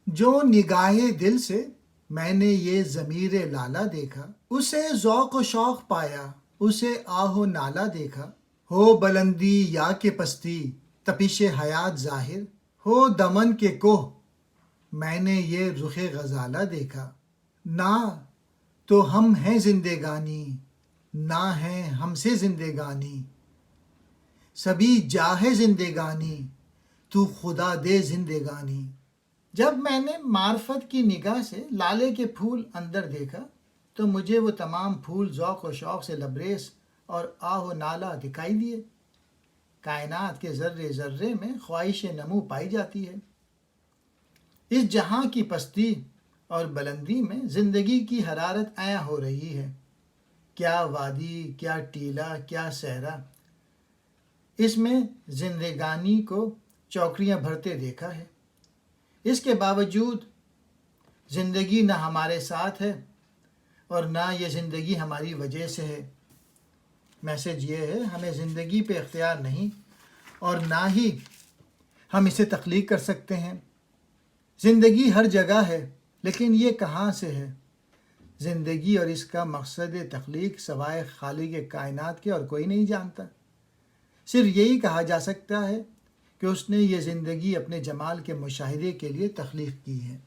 جو نگاہ دل سے میں نے یہ ضمیر لالا دیکھا، اسے ذوق و شوق پایا، اسے آہ و نالا دیکھا۔ ہو بلندی یا کہ پستی تپش حیات ظاہر، ہو دمن کے کوہ میں نے یہ رخ غزالہ دیکھا۔ نہ تو ہم ہیں زندگانی، نہ ہیں ہم سے زندگانی، سبھی جاہ زندگانی تو خدا دے زندگانی۔ جب میں نے معرفت کی نگاہ سے لالے کے پھول اندر دیکھا تو مجھے وہ تمام پھول ذوق و شوق سے لبریز اور آہ و نالہ دکھائی دیے۔ کائنات کے ذرے ذرے میں خواہش نمو پائی جاتی ہے۔ اس جہاں کی پستی اور بلندی میں زندگی کی حرارت عیاں ہو رہی ہے۔ کیا وادی، کیا ٹیلا، کیا صحرا، اس میں زندگانی کو چوکڑیاں بھرتے دیکھا ہے۔ اس کے باوجود زندگی نہ ہمارے ساتھ ہے اور نہ یہ زندگی ہماری وجہ سے ہے۔ میسج یہ ہے، ہمیں زندگی پہ اختیار نہیں اور نہ ہی ہم اسے تخلیق کر سکتے ہیں۔ زندگی ہر جگہ ہے لیکن یہ کہاں سے ہے؟ زندگی اور اس کا مقصد تخلیق سوائے خالق کائنات کے اور کوئی نہیں جانتا۔ صرف یہی کہا جا سکتا ہے کہ اس نے یہ زندگی اپنے جمال کے مشاہدے کے لیے تخلیق کی ہے۔